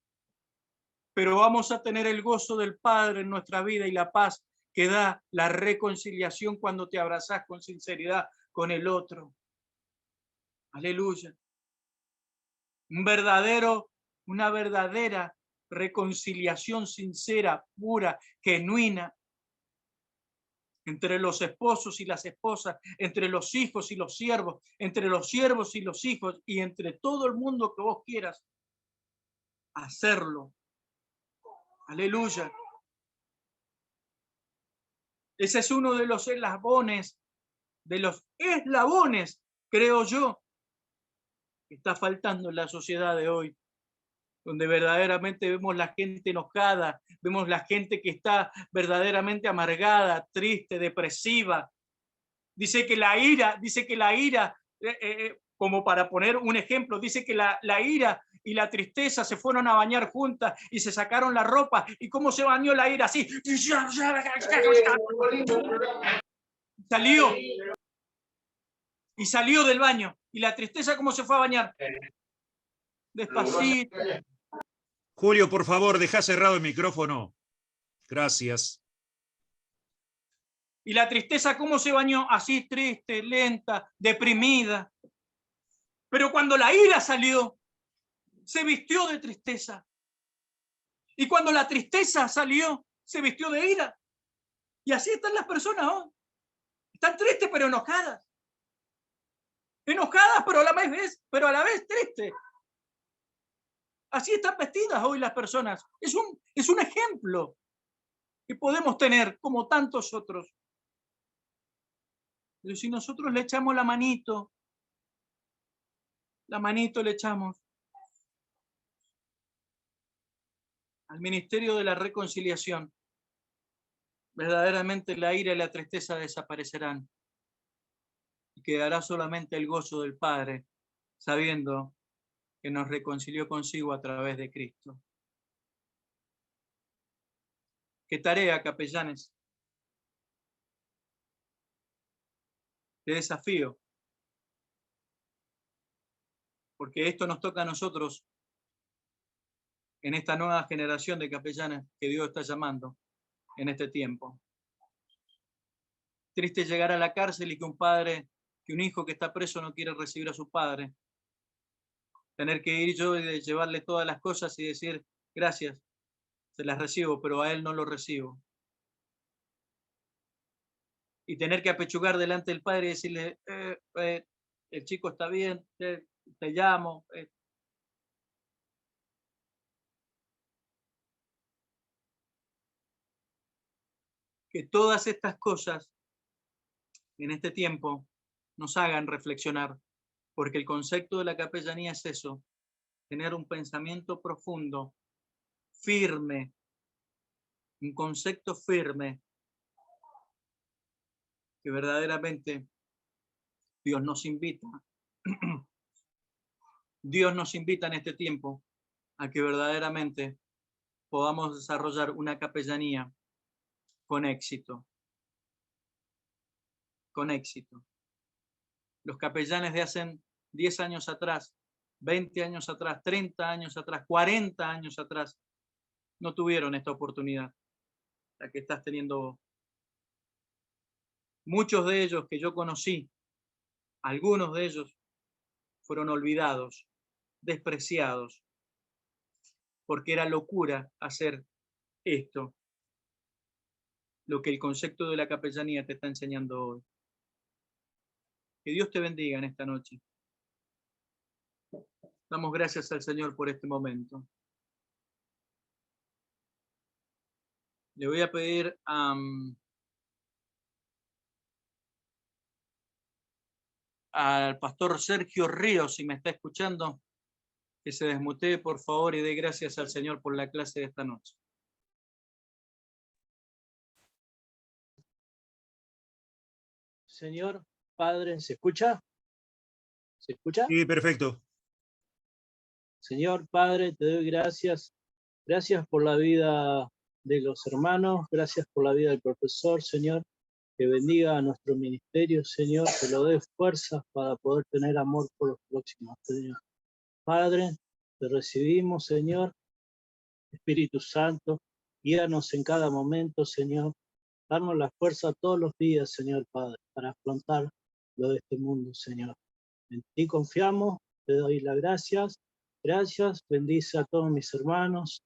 B: pero vamos a tener el gozo del Padre en nuestra vida y la paz que da la reconciliación cuando te abrazas con sinceridad con el otro. Aleluya. Una verdadera reconciliación sincera, pura, genuina, entre los esposos y las esposas, entre los hijos y los siervos, entre los siervos y los hijos, y entre todo el mundo que vos quieras hacerlo. Aleluya. Ese es uno de los eslabones, creo yo, que está faltando en la sociedad de hoy, donde verdaderamente vemos la gente enojada, vemos la gente que está verdaderamente amargada, triste, depresiva. Dice que la ira, como para poner un ejemplo, dice que la ira y la tristeza se fueron a bañar juntas y se sacaron la ropa. ¿Y cómo se bañó la ira? Así. Salió. Y salió del baño. ¿Y la tristeza cómo se fue a bañar? Despacito.
A: Julio, por favor, deja cerrado el micrófono. Gracias.
B: ¿Y la tristeza cómo se bañó? Así, triste, lenta, deprimida. Pero cuando la ira salió, se vistió de tristeza. Y cuando la tristeza salió, se vistió de ira. Y así están las personas hoy. Están tristes pero enojadas. Enojadas pero a la vez tristes. Así están vestidas hoy las personas. Es un ejemplo que podemos tener como tantos otros. Pero si nosotros le echamos la manito le echamos al ministerio de la reconciliación, verdaderamente la ira y la tristeza desaparecerán y quedará solamente el gozo del Padre, sabiendo que nos reconcilió consigo a través de Cristo. ¿Qué tarea, capellanes? ¿Qué desafío? Porque esto nos toca a nosotros en esta nueva generación de capellanes que Dios está llamando en este tiempo. Triste llegar a la cárcel y que un hijo que está preso no quiere recibir a su padre. Tener que ir yo y llevarle todas las cosas y decir, gracias, se las recibo, pero a él no lo recibo. Y tener que apechugar delante del padre y decirle, el chico está bien, te llamo. Que todas estas cosas en este tiempo nos hagan reflexionar porque el concepto de la capellanía es eso, tener un pensamiento profundo, firme, un concepto firme, que verdaderamente Dios nos invita. Dios nos invita en este tiempo a que verdaderamente podamos desarrollar una capellanía con éxito. Con éxito. Los capellanes de hace 10 años atrás, 20 años atrás, 30 años atrás, 40 años atrás, no tuvieron esta oportunidad, la que estás teniendo vos. Muchos de ellos que yo conocí, algunos de ellos fueron olvidados, despreciados, porque era locura hacer esto, lo que el concepto de la capellanía te está enseñando hoy. Que Dios te bendiga en esta noche. Damos gracias al Señor por este momento. Le voy a pedir al pastor Sergio Ríos, si me está escuchando, que se desmutee, por favor, y dé gracias al Señor por la clase de esta noche.
D: Señor Padre, ¿se escucha? ¿Se escucha?
A: Sí, perfecto.
D: Señor Padre, te doy gracias. Gracias por la vida de los hermanos, gracias por la vida del profesor, Señor. Que bendiga a nuestro ministerio, Señor, que lo dé fuerzas para poder tener amor por los próximos, Señor. Padre, te recibimos, Señor. Espíritu Santo, guíanos en cada momento, Señor. Darnos la fuerza todos los días, Señor Padre, para afrontar lo de este mundo, Señor. En ti confiamos, te doy las gracias. Gracias, bendice a todos mis hermanos,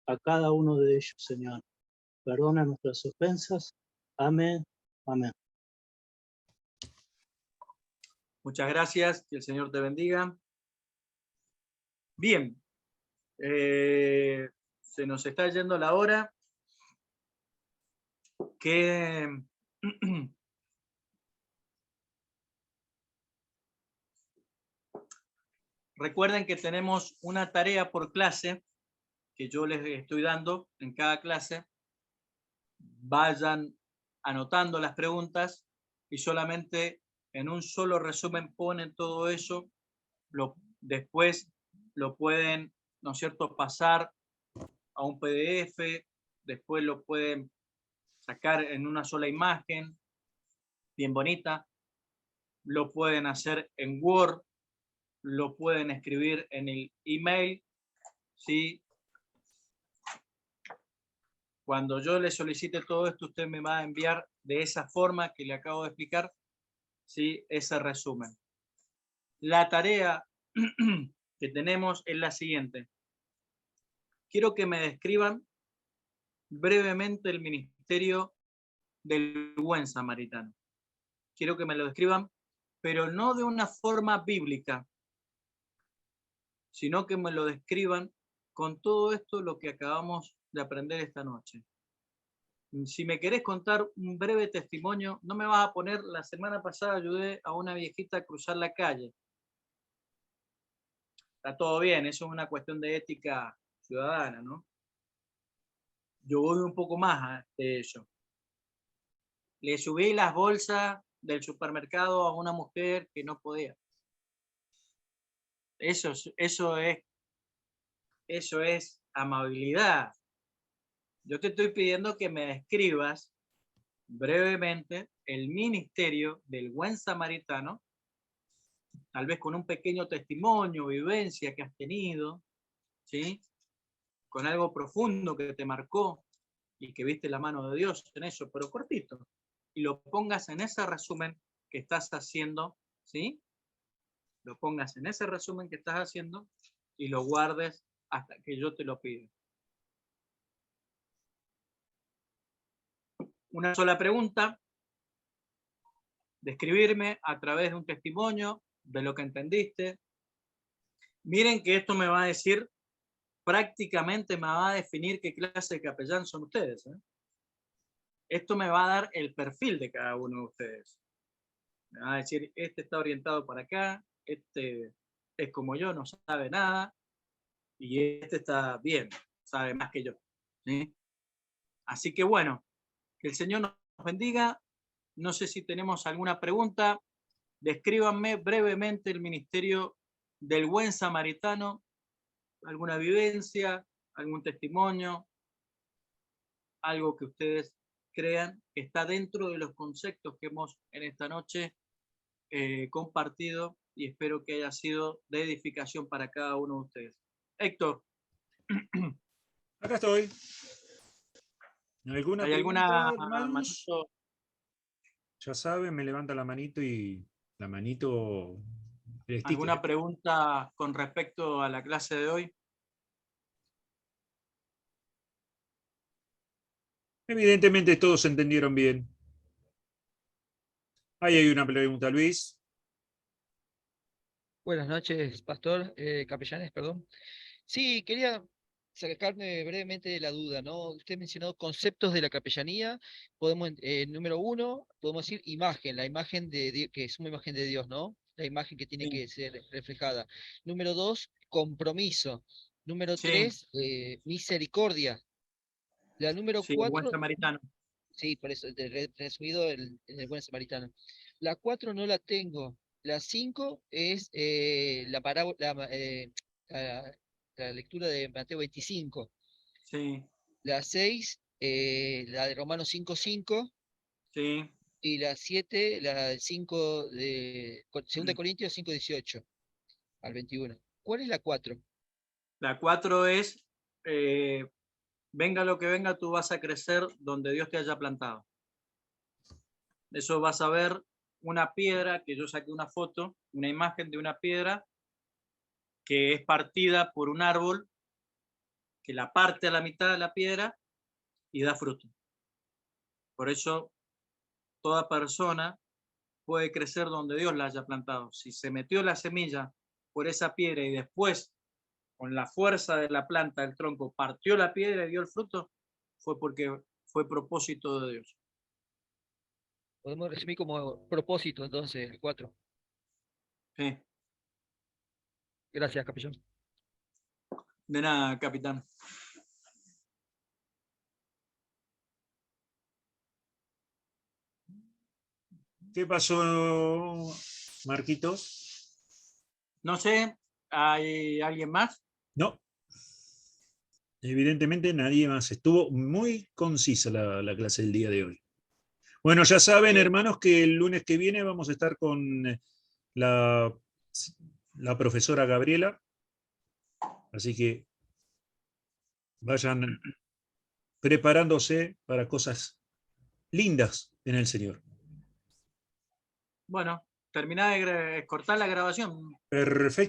D: a cada uno de ellos, Señor. Perdona nuestras ofensas. Amén. Amén.
B: Muchas gracias, que el Señor te bendiga. Bien, se nos está yendo la hora. Recuerden que tenemos una tarea por clase que yo les estoy dando en cada clase. Vayan anotando las preguntas y solamente en un solo resumen ponen todo eso. Después lo pueden, ¿no es cierto?, pasar a un PDF, después lo pueden sacar en una sola imagen, bien bonita, lo pueden hacer en Word, lo pueden escribir en el email, ¿sí? Cuando yo le solicite todo esto, usted me va a enviar de esa forma que le acabo de explicar, ¿sí?, ese resumen. La tarea que tenemos es la siguiente. Quiero que me describan brevemente el ministerio del buen samaritano. Quiero que me lo describan, pero no de una forma bíblica, sino que me lo describan con todo esto lo que acabamos de aprender esta noche. Si me querés contar un breve testimonio, no me vas a poner, la semana pasada ayudé a una viejita a cruzar la calle. Está todo bien, eso es una cuestión de ética ciudadana, ¿no? Yo voy un poco más de eso. Le subí las bolsas del supermercado a una mujer que no podía. Eso es amabilidad. Yo te estoy pidiendo que me describas brevemente el ministerio del buen samaritano, tal vez con un pequeño testimonio, vivencia que has tenido, ¿sí?, con algo profundo que te marcó y que viste la mano de Dios en eso, pero cortito, y lo pongas en ese resumen que estás haciendo, ¿sí? Lo pongas en ese resumen que estás haciendo y lo guardes hasta que yo te lo pida. Una sola pregunta, describirme a través de un testimonio de lo que entendiste. Miren que esto me va a decir, prácticamente me va a definir qué clase de capellán son ustedes, ¿eh? Esto me va a dar el perfil de cada uno de ustedes. Me va a decir, este está orientado para acá, este es como yo, no sabe nada, y este está bien, sabe más que yo, ¿sí? Así que bueno, que el Señor nos bendiga. No sé si tenemos alguna pregunta. Descríbanme brevemente el ministerio del Buen Samaritano, alguna vivencia, algún testimonio, algo que ustedes crean que está dentro de los conceptos que hemos en esta noche compartido, y espero que haya sido de edificación para cada uno de ustedes. Héctor.
A: Acá estoy. ¿Alguna
B: ¿Hay
A: pregunta,
B: alguna
A: hermanos?
B: manito?
A: Ya saben, me levanta la manito y la manito... el sticker.
B: ¿Alguna pregunta con respecto a la clase de hoy?
A: Evidentemente todos entendieron bien. Ahí hay una pregunta, Luis.
E: Buenas noches, pastor, capellanes, perdón. Sí, quería sacarme brevemente de la duda, ¿no? Usted mencionó conceptos de la capellanía. Podemos, número uno, podemos decir imagen, la imagen que es una imagen de Dios, ¿no? La imagen que tiene
B: Sí.
E: que ser reflejada. Número dos, compromiso. Número
B: Sí,
E: tres, misericordia. La número
B: sí, el buen
E: cuatro,
B: samaritano.
E: sí, por eso, resumido en el buen samaritano. La 4 no la tengo. La 5 es la parábola, la, la lectura de Mateo 25.
B: Sí,
E: La 6, la de Romanos 5:5.
B: sí.
E: Y la 7, la del 5 de 2 Corintios 5:18 al 21. ¿Cuál es la 4?
B: La 4 es, venga lo que venga, tú vas a crecer donde Dios te haya plantado. Eso vas a ver una piedra, que yo saqué una foto, una imagen de una piedra que es partida por un árbol, que la parte a la mitad de la piedra y da fruto. Por eso toda persona puede crecer donde Dios la haya plantado. Si se metió la semilla por esa piedra y después, con la fuerza de la planta, el tronco, partió la piedra y dio el fruto, fue porque fue propósito de Dios.
E: Podemos resumir como propósito, entonces, el 4.
B: Sí.
E: Gracias, capellán.
B: De nada, capitán.
A: ¿Qué pasó, Marquitos?
B: No sé, ¿hay alguien más?
A: No. Evidentemente nadie más. Estuvo muy concisa la clase del día de hoy. Bueno, ya saben, hermanos, que el lunes que viene vamos a estar con la profesora Gabriela. Así que vayan preparándose para cosas lindas en el Señor.
B: Bueno, terminá de cortar la grabación.
A: Perfecto.